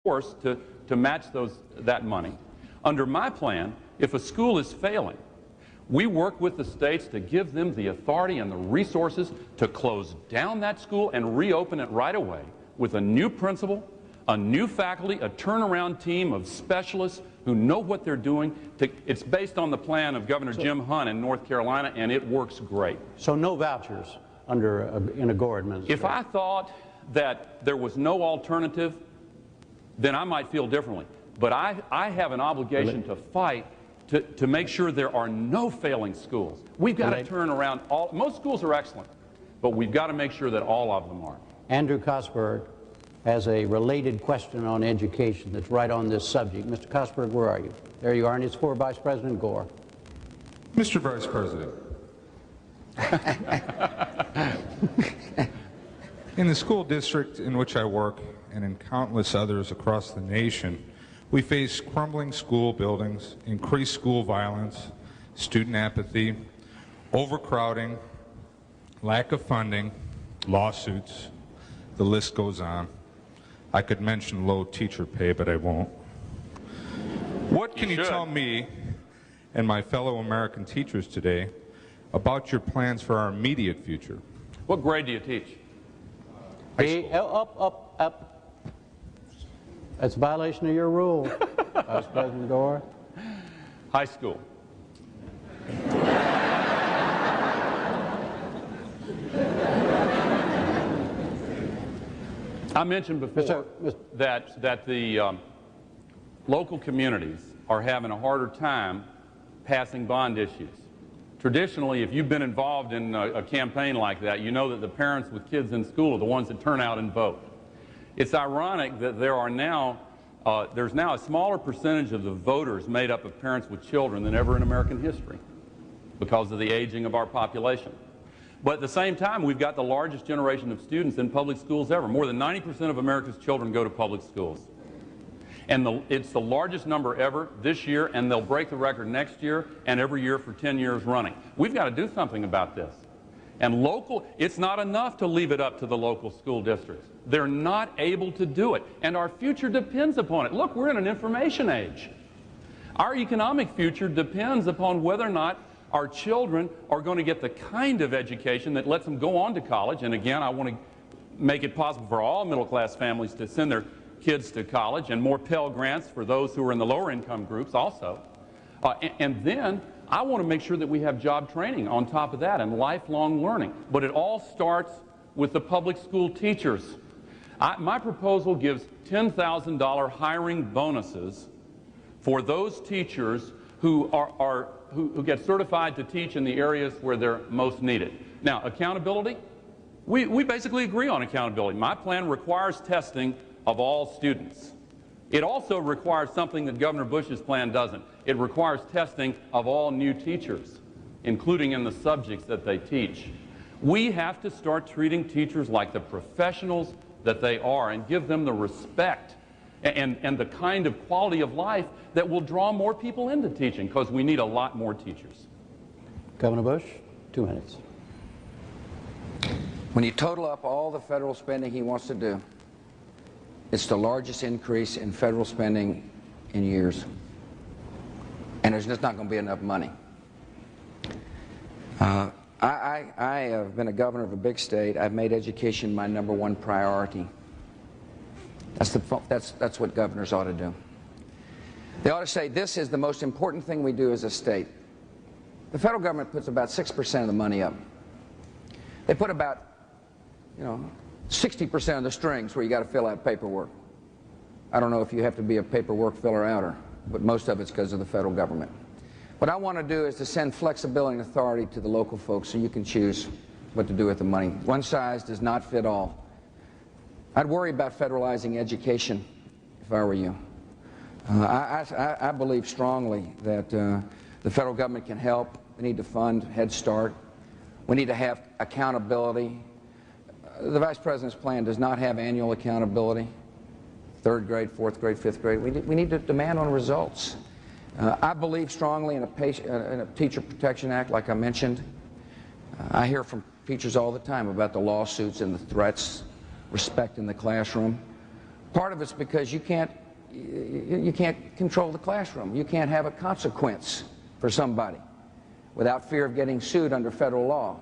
forced to match that money. Under my plan, if a school is failing, we work with the states to give them the authority and the resources to close down that school and reopen it right away with a new principal, a new faculty, a turnaround team of specialists who know what they're doing. It's based on the plan of Governor Jim Hunt in North Carolina, and it works great. So no vouchers in a Gore administration? If I thought that there was no alternative, then I might feel differently. But I have an obligation to fight to make sure there are no failing schools. We've got to turn around most schools are excellent, but we've got to make sure that all of them are. Andrew Cosberg has a related question on education that's right on this subject. Mr. Cosberg, where are you? There you are, and it's for Vice President Gore. Mr. Vice President, in the school district in which I work and in countless others across the nation, we face crumbling school buildings, increased school violence, student apathy, overcrowding, lack of funding, lawsuits. The list goes on. I could mention low teacher pay, but I won't. What can you tell me and my fellow American teachers today about your plans for our immediate future? What grade do you teach? Up. That's a violation of your rule, Vice President Gore. High school. I mentioned before that the local communities are having a harder time passing bond issues. Traditionally, if you've been involved in a campaign like that, you know that the parents with kids in school are the ones that turn out and vote. It's ironic that there's now a smaller percentage of the voters made up of parents with children than ever in American history because of the aging of our population. But at the same time, we've got the largest generation of students in public schools ever. More than 90% of America's children go to public schools. And it's the largest number ever this year, and they'll break the record next year and every year for 10 years running. We've got to do something about this. And it's not enough to leave it up to the local school districts. They're not able to do it, and our future depends upon it. Look, we're in an information age. Our economic future depends upon whether or not our children are going to get the kind of education that lets them go on to college. And again, I want to make it possible for all middle-class families to send their kids to college, and more Pell Grants for those who are in the lower income groups also. And then I want to make sure that we have job training on top of that and lifelong learning. But it all starts with the public school teachers. My proposal gives $10,000 hiring bonuses for those teachers who get certified to teach in the areas where they're most needed. Now, accountability, we basically agree on accountability. My plan requires testing of all students. It also requires something that Governor Bush's plan doesn't. It requires testing of all new teachers, including in the subjects that they teach. We have to start treating teachers like the professionals that they are and give them the respect and the kind of quality of life that will draw more people into teaching, because we need a lot more teachers. Governor Bush, 2 minutes. When you total up all the federal spending he wants to do, it's the largest increase in federal spending in years. And there's just not going to be enough money. I have been a governor of a big state. I've made education my #1 priority. That's what governors ought to do. They ought to say, this is the most important thing we do as a state. The federal government puts about 6% of the money up. They put about, 60% of the strings where you got to fill out paperwork. I don't know if you have to be a paperwork filler outer, but most of it's because of the federal government. What I want to do is to send flexibility and authority to the local folks so you can choose what to do with the money. One size does not fit all. I'd worry about federalizing education if I were you. I believe strongly that the federal government can help. We need to fund Head Start. We need to have accountability. The Vice President's plan does not have annual accountability. 3rd grade, 4th grade, 5th grade. We need to demand on results. I believe strongly in a Teacher Protection Act, like I mentioned. I hear from teachers all the time about the lawsuits and the threats, respect in the classroom. Part of it's because you can't control the classroom. You can't have a consequence for somebody without fear of getting sued under federal law.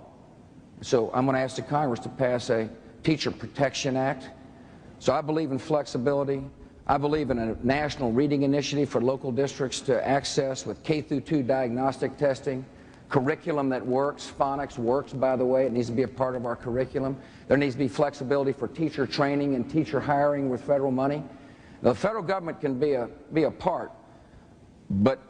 So I'm going to ask the Congress to pass a Teacher Protection Act. So I believe in flexibility. I believe in a national reading initiative for local districts to access with K-2 diagnostic testing, curriculum that works. Phonics works, by the way. It needs to be a part of our curriculum. There needs to be flexibility for teacher training and teacher hiring with federal money. Now, the federal government can be a part, but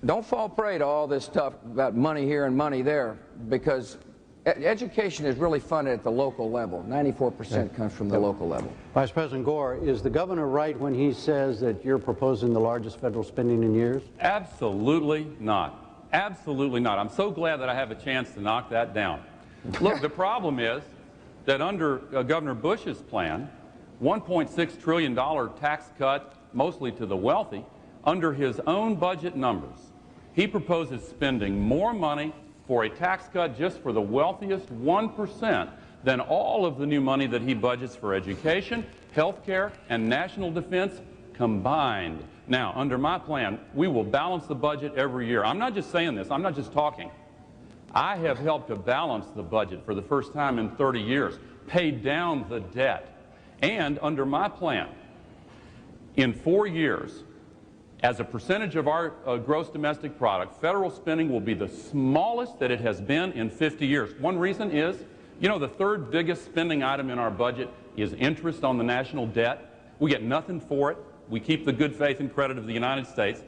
don't fall prey to all this stuff about money here and money there, because education is really funded at the local level. 94% comes from the local level. Vice President Gore, is the governor right when he says that you're proposing the largest federal spending in years? Absolutely not. Absolutely not. I'm so glad that I have a chance to knock that down. Look, the problem is that under Governor Bush's plan, $1.6 trillion tax cut, mostly to the wealthy, under his own budget numbers, he proposes spending more money for a tax cut just for the wealthiest 1% than all of the new money that he budgets for education, health care, and national defense combined. Now, under my plan, we will balance the budget every year. I'm not just saying this, I'm not just talking. I have helped to balance the budget for the first time in 30 years, pay down the debt. And under my plan, in 4 years, as a percentage of our gross domestic product, federal spending will be the smallest that it has been in 50 years. One reason is, you know, the third biggest spending item in our budget is interest on the national debt. We get nothing for it. We keep the good faith and credit of the United States.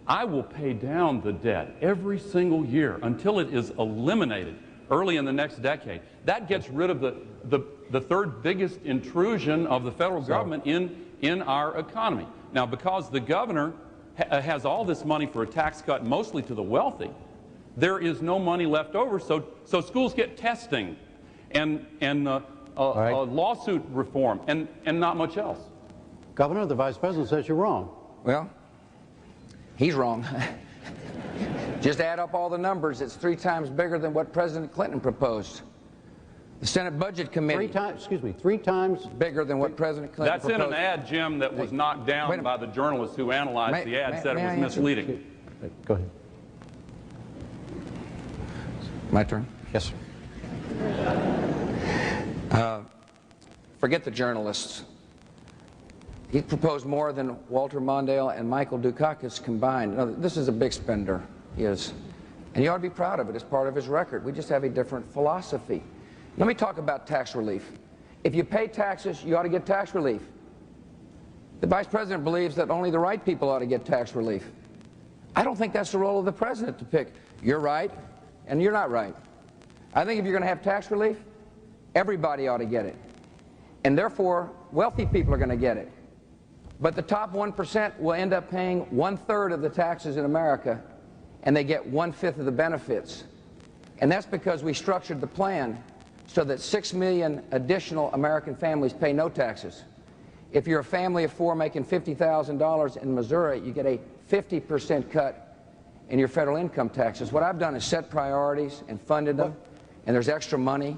I will pay down the debt every single year until it is eliminated early in the next decade. That gets rid of the third biggest intrusion of the federal government in our economy. Now, because the governor has all this money for a tax cut mostly to the wealthy, there is no money left over, so schools get testing and lawsuit reform and not much else. Governor, the Vice President says you're wrong. Well, he's wrong. Just add up all the numbers. It's 3 times bigger than what President Clinton proposed. The Senate Budget Committee. 3 times bigger than what President Clinton That's proposed. in an ad, Jim, that was knocked down by the journalists who analyzed the ad, said it was misleading. Go ahead. My turn? Yes, sir. Forget the journalists. He proposed more than Walter Mondale and Michael Dukakis combined. Now, this is a big spender, he is. And you ought to be proud of it as part of his record. We just have a different philosophy. Let me talk about tax relief. If you pay taxes, you ought to get tax relief. The Vice President believes that only the right people ought to get tax relief. I don't think that's the role of the President to pick. You're right, and you're not right. I think if you're going to have tax relief, everybody ought to get it. And therefore, wealthy people are going to get it. But the top 1% will end up paying 1/3 of the taxes in America, and they get 1/5 of the benefits. And that's because we structured the plan so that 6 million additional American families pay no taxes. If you're a family of 4 making $50,000 in Missouri, you get a 50% cut in your federal income taxes. What I've done is set priorities and funded them, and there's extra money.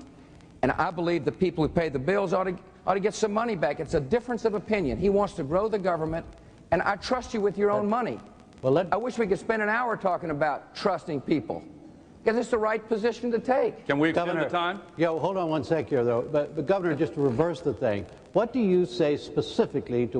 And I believe the people who pay the bills ought to get some money back. It's a difference of opinion. He wants to grow the government, and I trust you with your own money. Well, I wish we could spend an hour talking about trusting people, because it's the right position to take. Can we extend the time? Yeah, well, hold on one sec here, though. But Governor, just to reverse the thing, what do you say specifically to